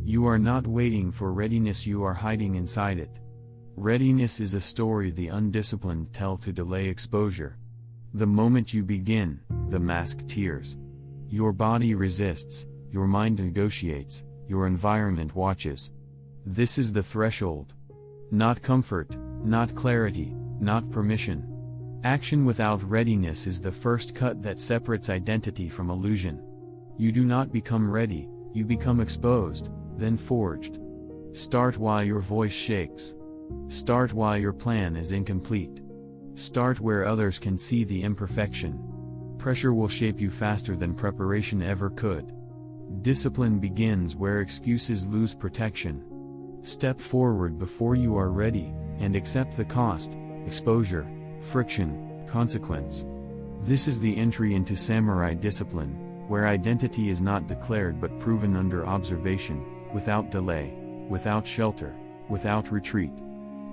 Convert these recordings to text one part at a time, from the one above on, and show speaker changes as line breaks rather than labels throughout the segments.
You are not waiting for readiness, you are hiding inside it. Readiness is a story the undisciplined tell to delay exposure. The moment you begin, the mask tears. Your body resists, your mind negotiates, your environment watches. This is the threshold. Not comfort, not clarity, not permission. Action without readiness is the first cut that separates identity from illusion. You do not become ready, you become exposed, then forged. Start while your voice shakes. Start while your plan is incomplete. Start where others can see the imperfection. Pressure will shape you faster than preparation ever could. Discipline begins where excuses lose protection. Step forward before you are ready, and accept the cost: exposure, friction, consequence. This is the entry into samurai discipline, where identity is not declared but proven under observation, without delay, without shelter, without retreat.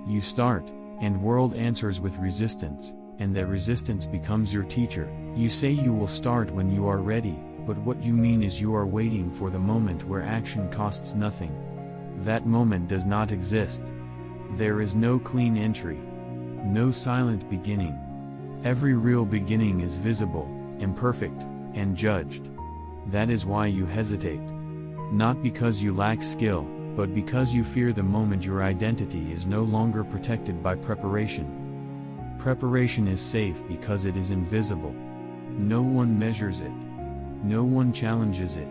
You start, and world answers with resistance, and that resistance becomes your teacher. You say you will start when you are ready, but what you mean is you are waiting for the moment where action costs nothing. That moment does not exist. There is no clean entry. No silent beginning. Every real beginning is visible, imperfect, and judged. That is why you hesitate. Not because you lack skill, but because you fear the moment your identity is no longer protected by preparation. Preparation is safe because it is invisible. No one measures it. No one challenges it.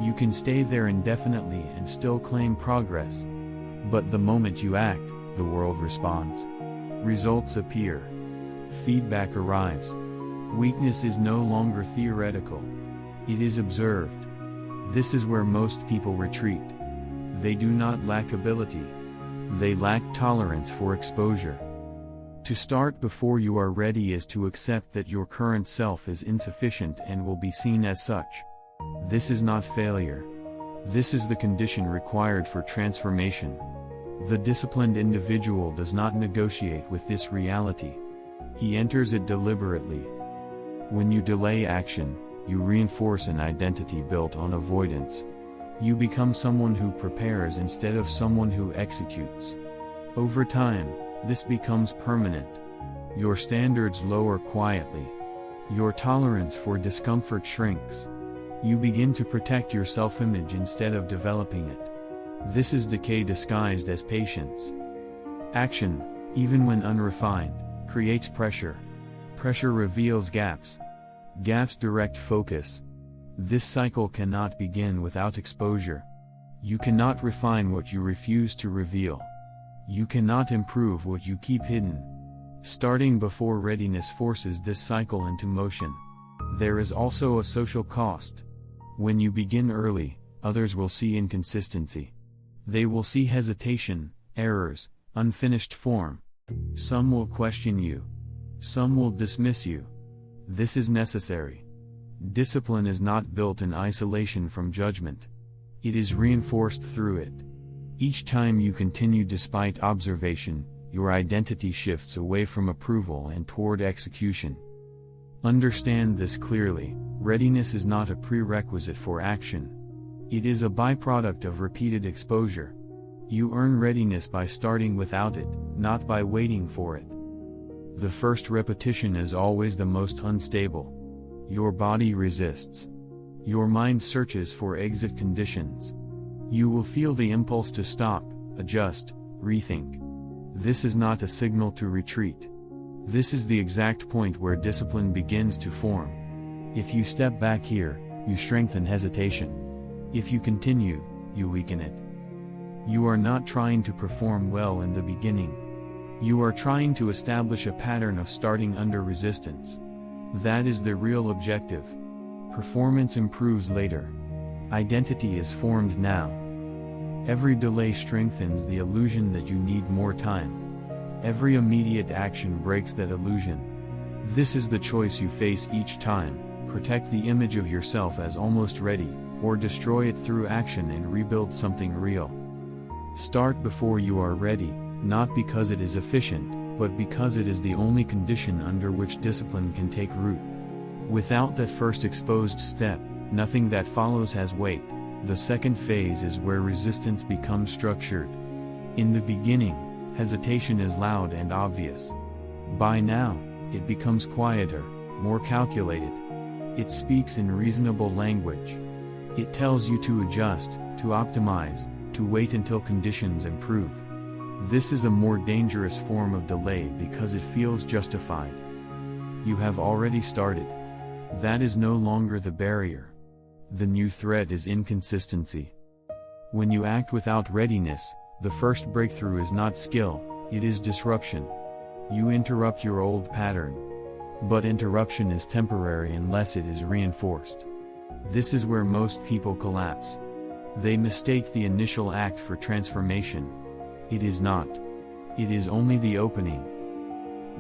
You can stay there indefinitely and still claim progress. But the moment you act, the world responds. Results appear. Feedback arrives. Weakness is no longer theoretical. It is observed. This is where most people retreat. They do not lack ability. They lack tolerance for exposure. To start before you are ready is to accept that your current self is insufficient and will be seen as such. This is not failure. This is the condition required for transformation. The disciplined individual does not negotiate with this reality. He enters it deliberately. When you delay action, you reinforce an identity built on avoidance. You become someone who prepares instead of someone who executes. Over time, this becomes permanent. Your standards lower quietly. Your tolerance for discomfort shrinks. You begin to protect your self-image instead of developing it. This is decay disguised as patience. Action, even when unrefined, creates pressure. Pressure reveals gaps. Gaps direct focus. This cycle cannot begin without exposure. You cannot refine what you refuse to reveal. You cannot improve what you keep hidden. Starting before readiness forces this cycle into motion. There is also a social cost. When you begin early, others will see inconsistency. They will see hesitation, errors, unfinished form. Some will question you. Some will dismiss you. This is necessary. Discipline is not built in isolation from judgment. It is reinforced through it. Each time you continue despite observation, your identity shifts away from approval and toward execution. Understand this clearly: readiness is not a prerequisite for action. It is a byproduct of repeated exposure. You earn readiness by starting without it, not by waiting for it. The first repetition is always the most unstable. Your body resists. Your mind searches for exit conditions. You will feel the impulse to stop, adjust, rethink. This is not a signal to retreat. This is the exact point where discipline begins to form. If you step back here, you strengthen hesitation. If you continue, you weaken it. You are not trying to perform well in the beginning. You are trying to establish a pattern of starting under resistance. That is the real objective. Performance improves later. Identity is formed now. Every delay strengthens the illusion that you need more time. Every immediate action breaks that illusion. This is the choice you face each time: protect the image of yourself as almost ready, or destroy it through action and rebuild something real. Start before you are ready, not because it is efficient, but because it is the only condition under which discipline can take root. Without that first exposed step, nothing that follows has weight. The second phase is where resistance becomes structured. In the beginning, hesitation is loud and obvious. By now, it becomes quieter, more calculated. It speaks in reasonable language. It tells you to adjust, to optimize, to wait until conditions improve. This is a more dangerous form of delay because it feels justified. You have already started. That is no longer the barrier. The new threat is inconsistency. When you act without readiness, the first breakthrough is not skill, it is disruption. You interrupt your old pattern. But interruption is temporary unless it is reinforced. This is where most people collapse. They mistake the initial act for transformation. It is not. It is only the opening.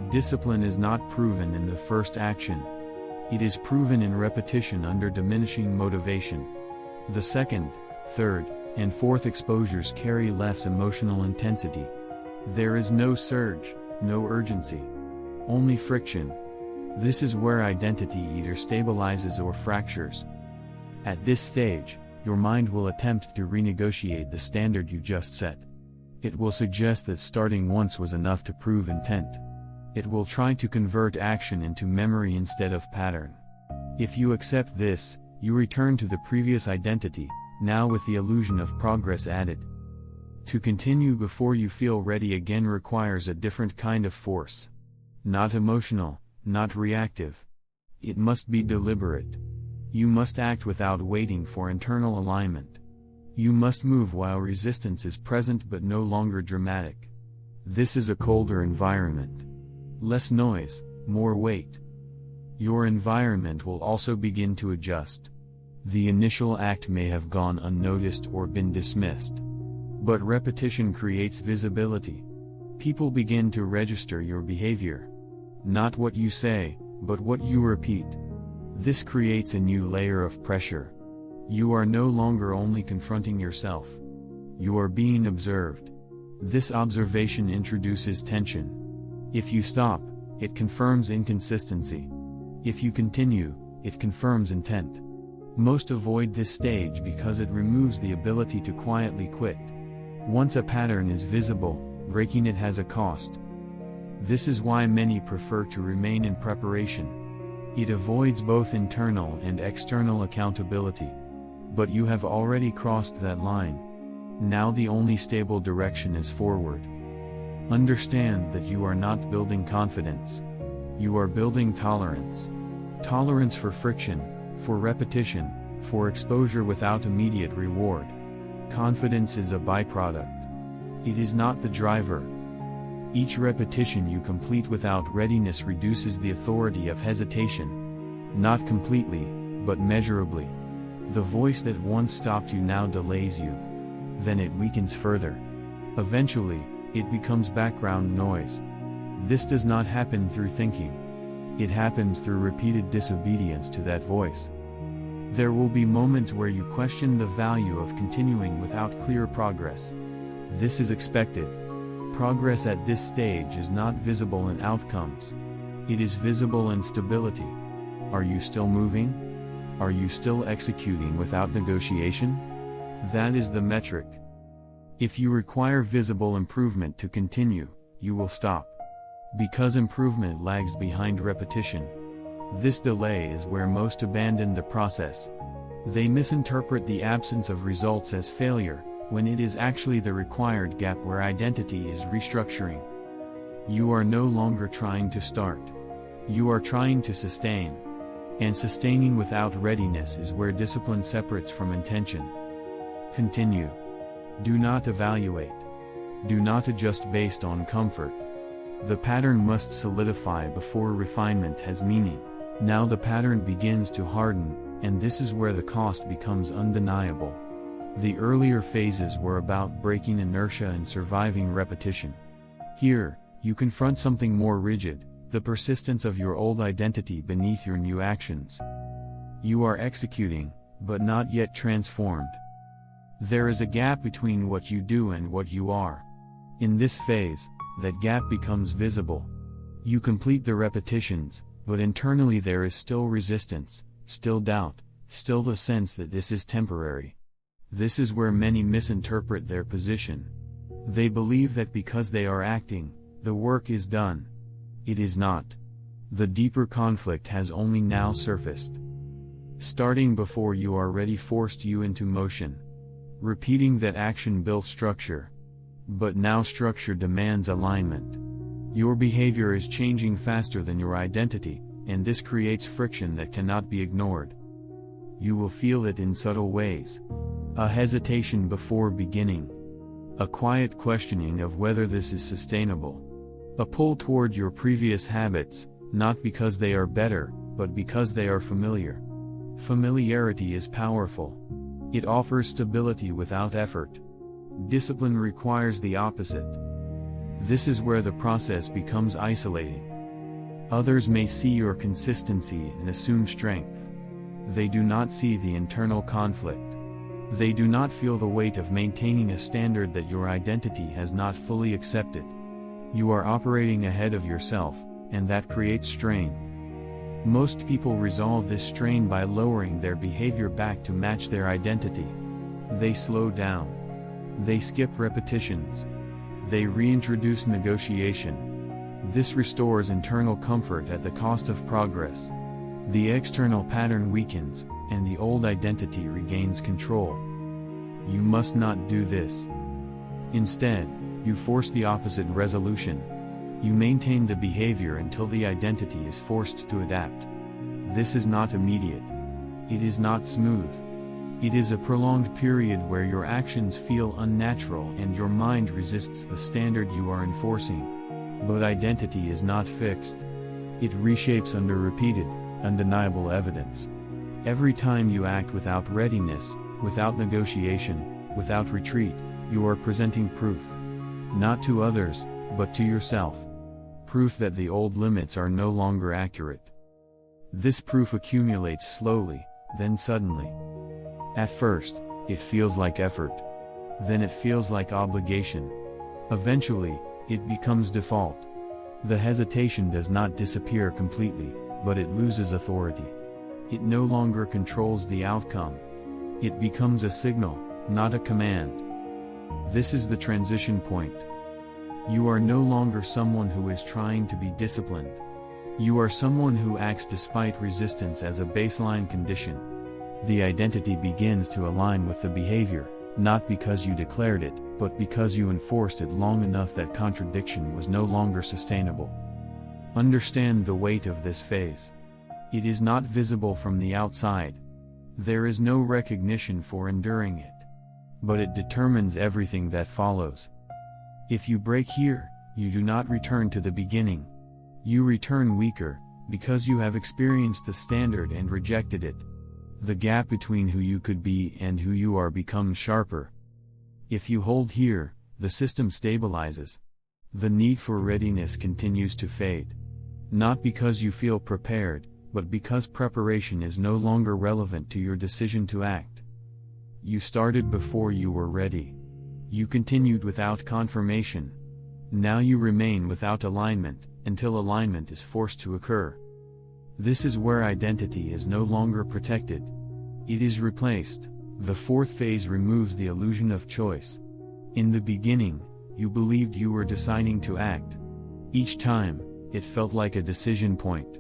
Discipline is not proven in the first action. It is proven in repetition under diminishing motivation. The second, third, and fourth exposures carry less emotional intensity. There is no surge, no urgency. Only friction. This is where identity either stabilizes or fractures. At this stage, your mind will attempt to renegotiate the standard you just set. It will suggest that starting once was enough to prove intent. It will try to convert action into memory instead of pattern. If you accept this, you return to the previous identity, now with the illusion of progress added. To continue before you feel ready again requires a different kind of force. Not emotional, not reactive. It must be deliberate. You must act without waiting for internal alignment. You must move while resistance is present but no longer dramatic. This is a colder environment. Less noise, more weight. Your environment will also begin to adjust. The initial act may have gone unnoticed or been dismissed. But repetition creates visibility. People begin to register your behavior. Not what you say, but what you repeat. This creates a new layer of pressure. You are no longer only confronting yourself. You are being observed. This observation introduces tension. If you stop, it confirms inconsistency. If you continue, it confirms intent. Most avoid this stage because it removes the ability to quietly quit. Once a pattern is visible, breaking it has a cost. This is why many prefer to remain in preparation. It avoids both internal and external accountability. But you have already crossed that line. Now the only stable direction is forward. Understand that you are not building confidence. You are building tolerance. Tolerance for friction, for repetition, for exposure without immediate reward. Confidence is a byproduct. It is not the driver. Each repetition you complete without readiness reduces the authority of hesitation. Not completely, but measurably. The voice that once stopped you now delays you. Then it weakens further. Eventually, it becomes background noise. This does not happen through thinking. It happens through repeated disobedience to that voice. There will be moments where you question the value of continuing without clear progress. This is expected. Progress at this stage is not visible in outcomes. It is visible in stability. Are you still moving? Are you still executing without negotiation? That is the metric. If you require visible improvement to continue, you will stop. Because improvement lags behind repetition. This delay is where most abandon the process. They misinterpret the absence of results as failure, when it is actually the required gap where identity is restructuring. You are no longer trying to start. You are trying to sustain. And sustaining without readiness is where discipline separates from intention. Continue. Do not evaluate. Do not adjust based on comfort. The pattern must solidify before refinement has meaning. Now the pattern begins to harden, and this is where the cost becomes undeniable. The earlier phases were about breaking inertia and surviving repetition. Here, you confront something more rigid, the persistence of your old identity beneath your new actions. You are executing, but not yet transformed. There is a gap between what you do and what you are. In this phase, that gap becomes visible. You complete the repetitions, but internally there is still resistance, still doubt, still the sense that this is temporary. This is where many misinterpret their position. They believe that because they are acting, the work is done. It is not. The deeper conflict has only now surfaced. Starting before you are ready forced you into motion. Repeating that action built structure. But now structure demands alignment. Your behavior is changing faster than your identity, and this creates friction that cannot be ignored. You will feel it in subtle ways. A hesitation before beginning. A quiet questioning of whether this is sustainable. A pull toward your previous habits, not because they are better, but because they are familiar. Familiarity is powerful. It offers stability without effort. Discipline requires the opposite. This is where the process becomes isolating. Others may see your consistency and assume strength. They do not see the internal conflict. They do not feel the weight of maintaining a standard that your identity has not fully accepted. You are operating ahead of yourself, and that creates strain. Most people resolve this strain by lowering their behavior back to match their identity. They slow down. They skip repetitions. They reintroduce negotiation. This restores internal comfort at the cost of progress. The external pattern weakens, and the old identity regains control. You must not do this. Instead, you force the opposite resolution. You maintain the behavior until the identity is forced to adapt. This is not immediate. It is not smooth. It is a prolonged period where your actions feel unnatural and your mind resists the standard you are enforcing. But identity is not fixed. It reshapes under repeated, undeniable evidence. Every time you act without readiness, without negotiation, without retreat, you are presenting proof. Not to others, but to yourself. Proof that the old limits are no longer accurate. This proof accumulates slowly, then suddenly. At first, it feels like effort. Then it feels like obligation. Eventually, it becomes default. The hesitation does not disappear completely, but it loses authority. It no longer controls the outcome. It becomes a signal, not a command. This is the transition point. You are no longer someone who is trying to be disciplined. You are someone who acts despite resistance as a baseline condition. The identity begins to align with the behavior, not because you declared it, but because you enforced it long enough that contradiction was no longer sustainable. Understand the weight of this phase. It is not visible from the outside. There is no recognition for enduring it. But it determines everything that follows. If you break here, you do not return to the beginning. You return weaker, because you have experienced the standard and rejected it. The gap between who you could be and who you are becomes sharper. If you hold here, the system stabilizes. The need for readiness continues to fade. Not because you feel prepared, but because preparation is no longer relevant to your decision to act. You started before you were ready. You continued without confirmation. Now you remain without alignment, until alignment is forced to occur. This is where identity is no longer protected. It is replaced. The fourth phase removes the illusion of choice. In the beginning, you believed you were deciding to act. Each time, it felt like a decision point.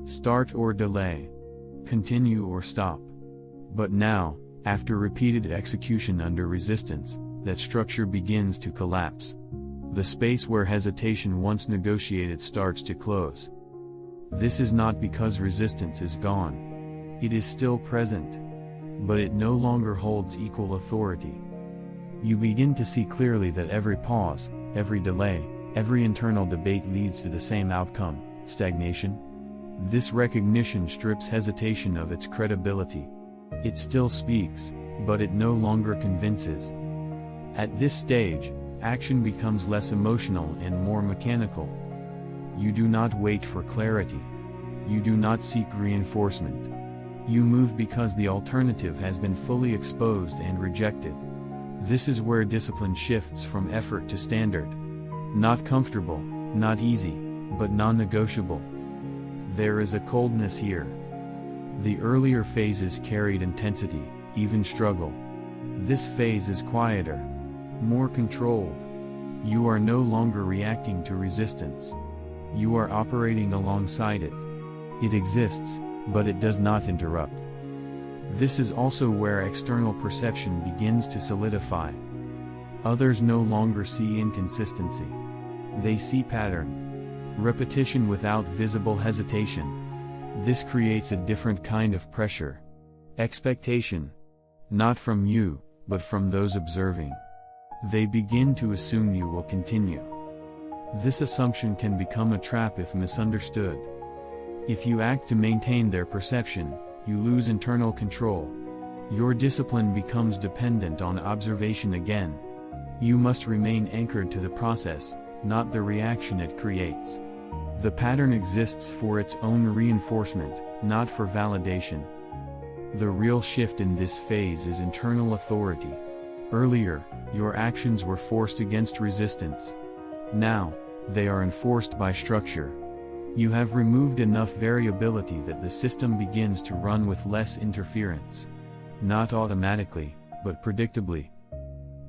Start or delay. Continue or stop. But now, after repeated execution under resistance, that structure begins to collapse. The space where hesitation once negotiated starts to close. This is not because resistance is gone. It is still present. But it no longer holds equal authority. You begin to see clearly that every pause, every delay, every internal debate leads to the same outcome: stagnation. This recognition strips hesitation of its credibility. It still speaks, but it no longer convinces. At this stage, action becomes less emotional and more mechanical. You do not wait for clarity. You do not seek reinforcement. You move because the alternative has been fully exposed and rejected. This is where discipline shifts from effort to standard. Not comfortable, not easy, but non-negotiable. There is a coldness here. The earlier phases carried intensity, even struggle. This phase is quieter, more controlled. You are no longer reacting to resistance. You are operating alongside it. It exists, but it does not interrupt. This is also where external perception begins to solidify. Others no longer see inconsistency. They see pattern. Repetition without visible hesitation. This creates a different kind of pressure. Expectation. Not from you, but from those observing. They begin to assume you will continue. This assumption can become a trap if misunderstood. If you act to maintain their perception, you lose internal control. Your discipline becomes dependent on observation again. You must remain anchored to the process, not the reaction it creates. The pattern exists for its own reinforcement, not for validation. The real shift in this phase is internal authority. Earlier, your actions were forced against resistance. Now, they are enforced by structure. You have removed enough variability that the system begins to run with less interference. Not automatically, but predictably.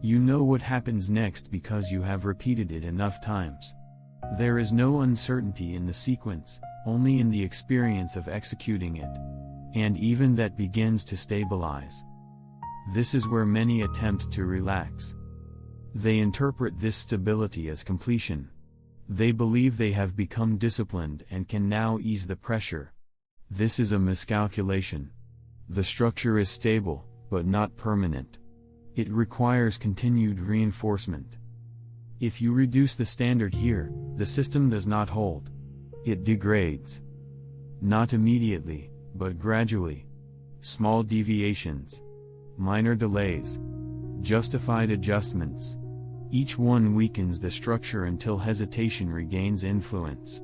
You know what happens next because you have repeated it enough times. There is no uncertainty in the sequence, only in the experience of executing it. And even that begins to stabilize. This is where many attempt to relax. They interpret this stability as completion. They believe they have become disciplined and can now ease the pressure. This is a miscalculation. The structure is stable, but not permanent. It requires continued reinforcement. If you reduce the standard here, the system does not hold. It degrades. Not immediately, but gradually. Small deviations. Minor delays. Justified adjustments. Each one weakens the structure until hesitation regains influence.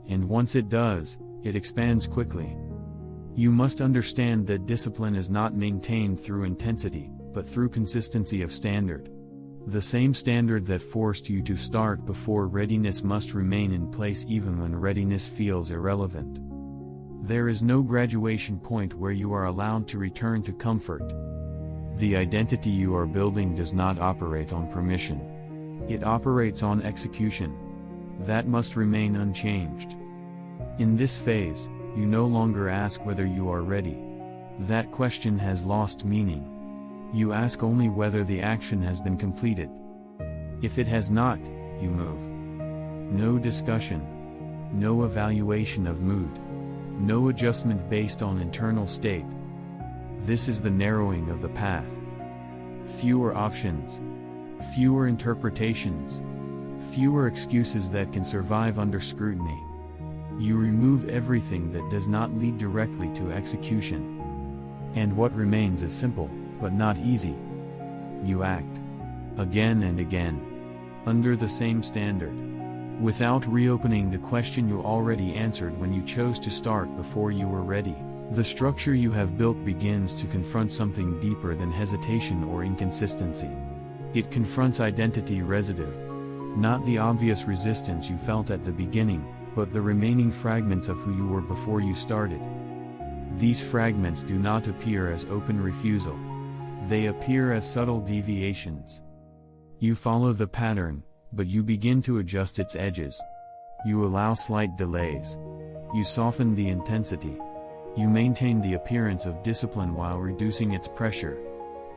And once it does, it expands quickly. You must understand that discipline is not maintained through intensity, but through consistency of standard. The same standard that forced you to start before readiness must remain in place even when readiness feels irrelevant. There is no graduation point where you are allowed to return to comfort. The identity you are building does not operate on permission. It operates on execution. That must remain unchanged. In this phase, you no longer ask whether you are ready. That question has lost meaning. You ask only whether the action has been completed. If it has not, you move. No discussion. No evaluation of mood. No adjustment based on internal state. This is the narrowing of the path. Fewer options. Fewer interpretations. Fewer excuses that can survive under scrutiny. You remove everything that does not lead directly to execution. And what remains is simple, but not easy. You act. Again and again. Under the same standard. Without reopening the question you already answered when you chose to start before you were ready. The structure you have built begins to confront something deeper than hesitation or inconsistency. It confronts identity residue. Not the obvious resistance you felt at the beginning, but the remaining fragments of who you were before you started. These fragments do not appear as open refusal. They appear as subtle deviations. You follow the pattern, but you begin to adjust its edges. You allow slight delays. You soften the intensity. You maintain the appearance of discipline while reducing its pressure.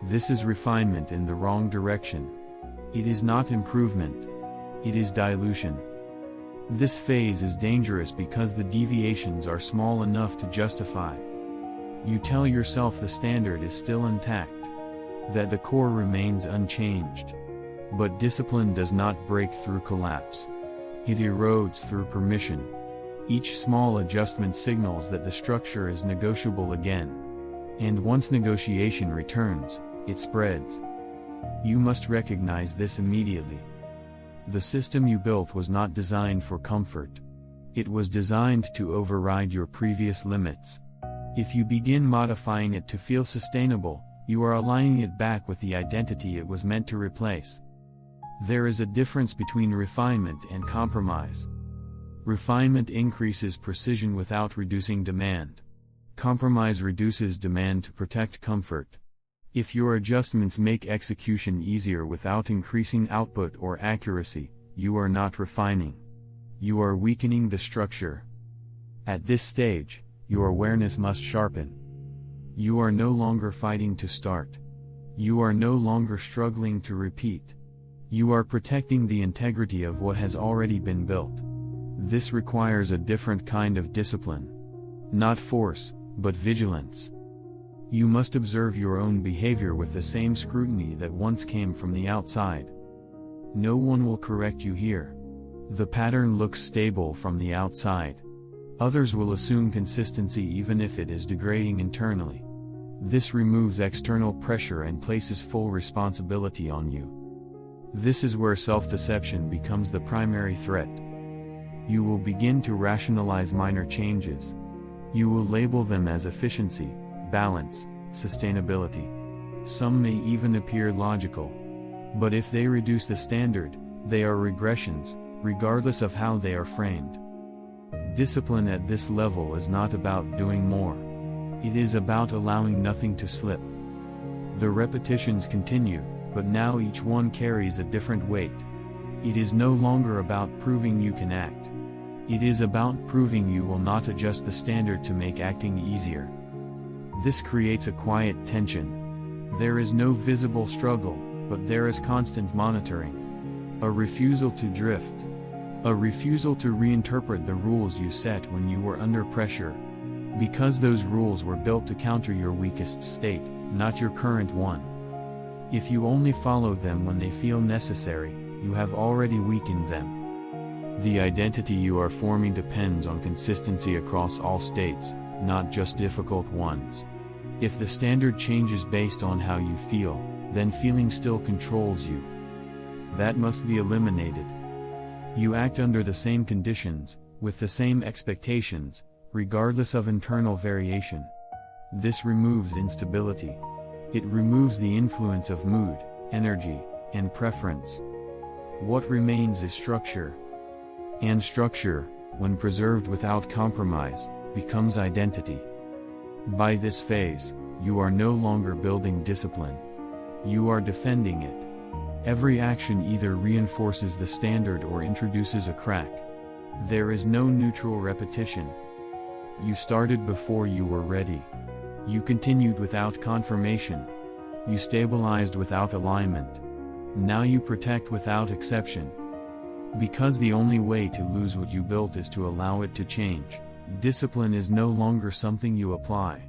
This is refinement in the wrong direction. It is not improvement. It is dilution. This phase is dangerous because the deviations are small enough to justify. You tell yourself the standard is still intact, that the core remains unchanged. But discipline does not break through collapse. It erodes through permission. Each small adjustment signals that the structure is negotiable again. And once negotiation returns, it spreads. You must recognize this immediately. The system you built was not designed for comfort. It was designed to override your previous limits. If you begin modifying it to feel sustainable, you are aligning it back with the identity it was meant to replace. There is a difference between refinement and compromise. Refinement increases precision without reducing demand. Compromise reduces demand to protect comfort. If your adjustments make execution easier without increasing output or accuracy, you are not refining. You are weakening the structure. At this stage, your awareness must sharpen. You are no longer fighting to start. You are no longer struggling to repeat. You are protecting the integrity of what has already been built. This requires a different kind of discipline. Not force, but vigilance. You must observe your own behavior with the same scrutiny that once came from the outside. No one will correct you here. The pattern looks stable from the outside. Others will assume consistency even if it is degrading internally. This removes external pressure and places full responsibility on you. This is where self-deception becomes the primary threat. You will begin to rationalize minor changes. You will label them as efficiency, balance, sustainability. Some may even appear logical. But if they reduce the standard, they are regressions, regardless of how they are framed. Discipline at this level is not about doing more. It is about allowing nothing to slip. The repetitions continue, but now each one carries a different weight. It is no longer about proving you can act. It is about proving you will not adjust the standard to make acting easier. This creates a quiet tension. There is no visible struggle, but there is constant monitoring. A refusal to drift. A refusal to reinterpret the rules you set when you were under pressure. Because those rules were built to counter your weakest state, not your current one. If you only follow them when they feel necessary, you have already weakened them. The identity you are forming depends on consistency across all states, not just difficult ones. If the standard changes based on how you feel, then feeling still controls you. That must be eliminated. You act under the same conditions, with the same expectations, regardless of internal variation. This removes instability. It removes the influence of mood, energy, and preference. What remains is structure. And structure, when preserved without compromise, becomes identity. By this phase, you are no longer building discipline. You are defending it. Every action either reinforces the standard or introduces a crack. There is no neutral repetition. You started before you were ready. You continued without confirmation. You stabilized without alignment. Now you protect without exception. Because the only way to lose what you built is to allow it to change, discipline is no longer something you apply.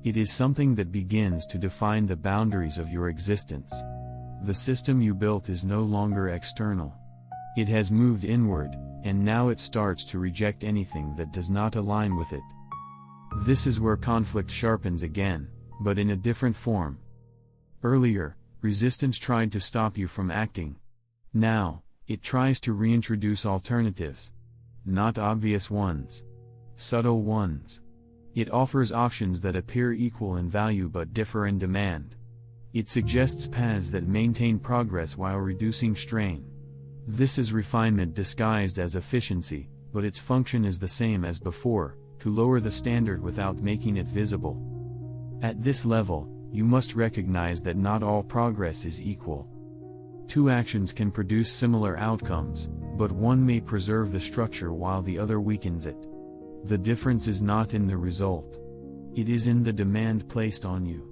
It is something that begins to define the boundaries of your existence. The system you built is no longer external. It has moved inward, and now it starts to reject anything that does not align with it. This is where conflict sharpens again, but in a different form. Earlier, resistance tried to stop you from acting. Now, it tries to reintroduce alternatives. Not obvious ones. Subtle ones. It offers options that appear equal in value but differ in demand. It suggests paths that maintain progress while reducing strain. This is refinement disguised as efficiency, but its function is the same as before, to lower the standard without making it visible. At this level, you must recognize that not all progress is equal. Two actions can produce similar outcomes, but one may preserve the structure while the other weakens it. The difference is not in the result. It is in the demand placed on you.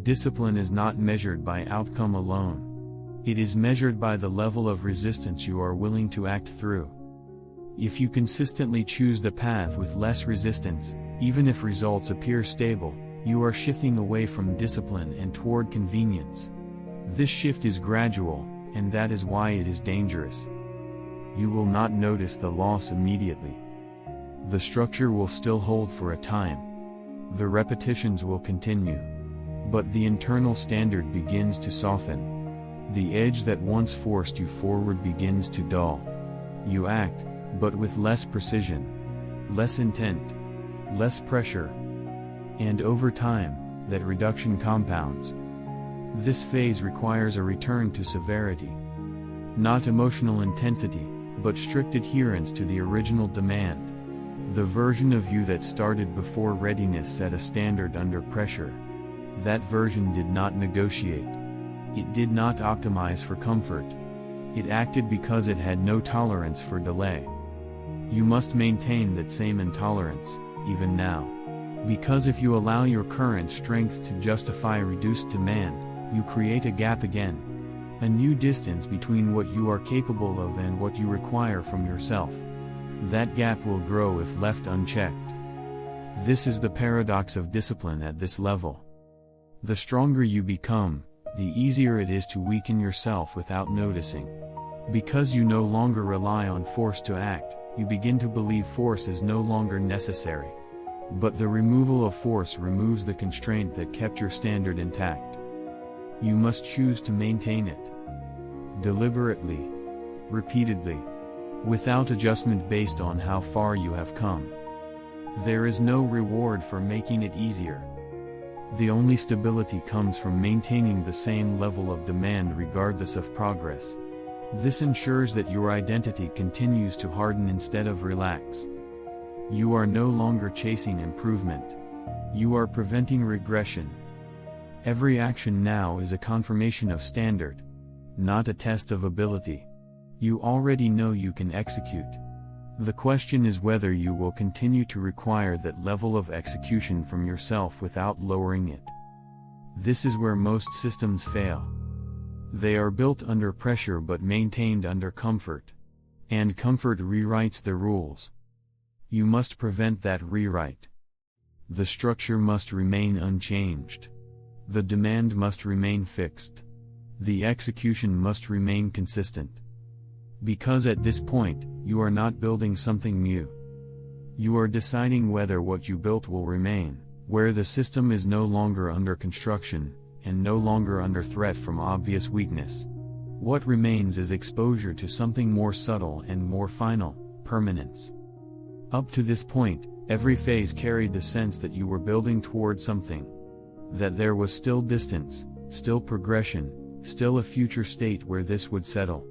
Discipline is not measured by outcome alone. It is measured by the level of resistance you are willing to act through. If you consistently choose the path with less resistance, even if results appear stable, you are shifting away from discipline and toward convenience. This shift is gradual, and that is why it is dangerous. You will not notice the loss immediately. The structure will still hold for a time. The repetitions will continue. But the internal standard begins to soften. The edge that once forced you forward begins to dull. You act, but with less precision, less intent, less pressure. And over time, that reduction compounds. This phase requires a return to severity. Not emotional intensity, but strict adherence to the original demand. The version of you that started before readiness set a standard under pressure. That version did not negotiate. It did not optimize for comfort. It acted because it had no tolerance for delay. You must maintain that same intolerance, even now. Because if you allow your current strength to justify reduced demand, you create a gap again. A new distance between what you are capable of and what you require from yourself. That gap will grow if left unchecked. This is the paradox of discipline at this level. The stronger you become, the easier it is to weaken yourself without noticing. Because you no longer rely on force to act, you begin to believe force is no longer necessary. But the removal of force removes the constraint that kept your standard intact. You must choose to maintain it. Deliberately. Repeatedly. Without adjustment based on how far you have come. There is no reward for making it easier. The only stability comes from maintaining the same level of demand regardless of progress. This ensures that your identity continues to harden instead of relax. You are no longer chasing improvement. You are preventing regression. Every action now is a confirmation of standard, not a test of ability. You already know you can execute. The question is whether you will continue to require that level of execution from yourself without lowering it. This is where most systems fail. They are built under pressure but maintained under comfort. And comfort rewrites the rules. You must prevent that rewrite. The structure must remain unchanged. The demand must remain fixed. The execution must remain consistent. Because at this point, you are not building something new. You are deciding whether what you built will remain, where the system is no longer under construction, and no longer under threat from obvious weakness. What remains is exposure to something more subtle and more final, permanence. Up to this point, every phase carried the sense that you were building toward something. That there was still distance, still progression, still a future state where this would settle.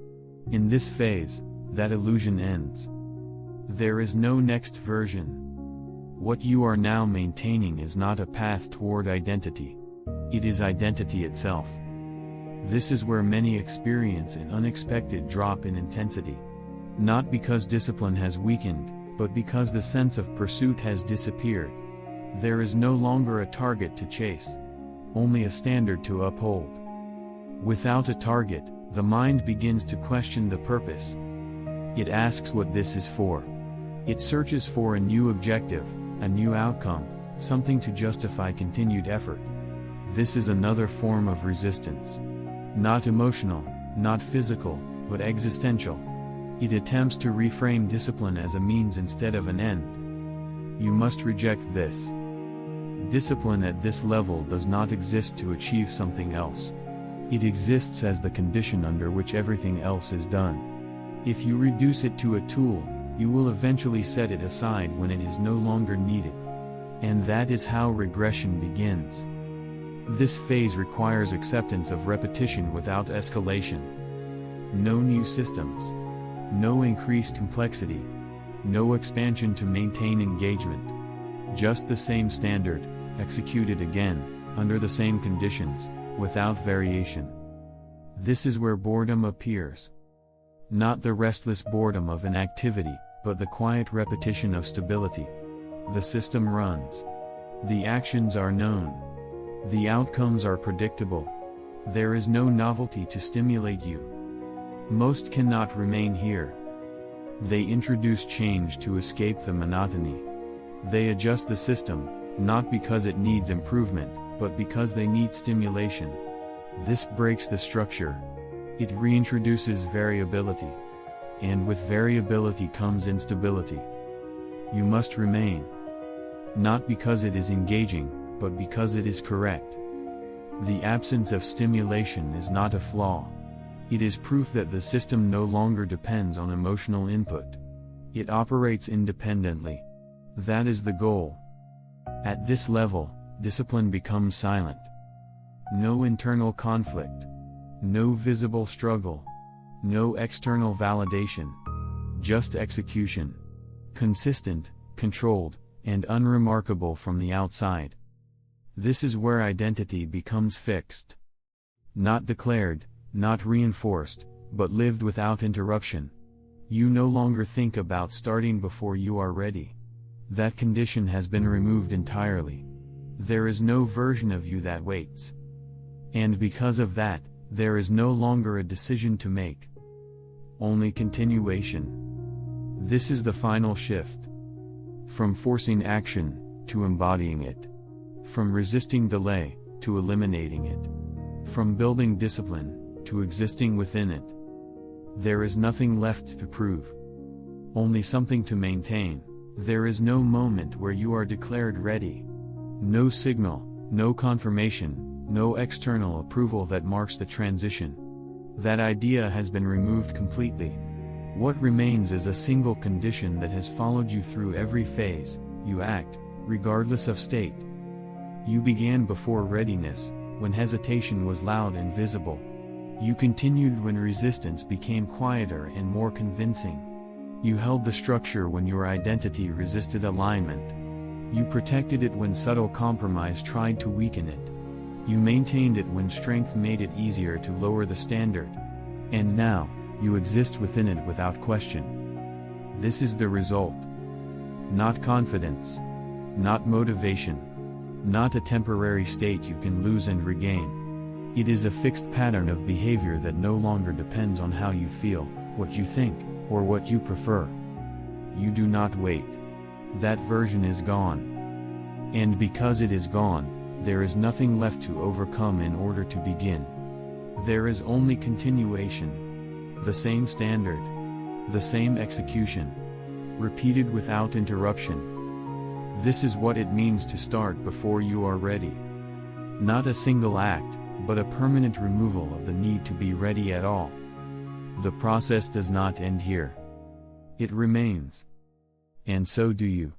In this phase, that illusion ends. There is no next version. What you are now maintaining is not a path toward identity. It is identity itself. This is where many experience an unexpected drop in intensity. Not because discipline has weakened, but because the sense of pursuit has disappeared. There is no longer a target to chase. Only a standard to uphold. Without a target, the mind begins to question the purpose. It asks what this is for. It searches for a new objective, a new outcome, something to justify continued effort. This is another form of resistance. Not emotional, not physical, but existential. It attempts to reframe discipline as a means instead of an end. You must reject this. Discipline at this level does not exist to achieve something else. It exists as the condition under which everything else is done. If you reduce it to a tool, you will eventually set it aside when it is no longer needed. And that is how regression begins. This phase requires acceptance of repetition without escalation. No new systems. No increased complexity. No expansion to maintain engagement. Just the same standard, executed again, under the same conditions, without variation. This is where boredom appears. Not the restless boredom of inactivity, but the quiet repetition of stability. The system runs. The actions are known. The outcomes are predictable. There is no novelty to stimulate you. Most cannot remain here. They introduce change to escape the monotony. They adjust the system, not because it needs improvement, but because they need stimulation. This breaks the structure. It reintroduces variability. And with variability comes instability. You must remain. Not because it is engaging, but because it is correct. The absence of stimulation is not a flaw. It is proof that the system no longer depends on emotional input. It operates independently. That is the goal. At this level, discipline becomes silent. No internal conflict. No visible struggle. No external validation. Just execution. Consistent, controlled, and unremarkable from the outside. This is where identity becomes fixed. Not declared, not reinforced, but lived without interruption. You no longer think about starting before you are ready. That condition has been removed entirely. There is no version of you that waits. And because of that, there is no longer a decision to make. Only continuation. This is the final shift. From forcing action, to embodying it. From resisting delay, to eliminating it. From building discipline, to existing within it. There is nothing left to prove. Only something to maintain. There is no moment where you are declared ready. No signal, no confirmation, no external approval that marks the transition. That idea has been removed completely. What remains is a single condition that has followed you through every phase. You act, regardless of state. You began before readiness, when hesitation was loud and visible. You continued when resistance became quieter and more convincing. You held the structure when your identity resisted alignment. You protected it when subtle compromise tried to weaken it. You maintained it when strength made it easier to lower the standard. And now, you exist within it without question. This is the result. Not confidence. Not motivation. Not a temporary state you can lose and regain. It is a fixed pattern of behavior that no longer depends on how you feel, what you think, or what you prefer. You do not wait. That version is gone. And because it is gone, there is nothing left to overcome in order to begin. There is only continuation. The same standard. The same execution. Repeated without interruption. This is what it means to start before you are ready. Not a single act, but a permanent removal of the need to be ready at all. The process does not end here. It remains. And so do you.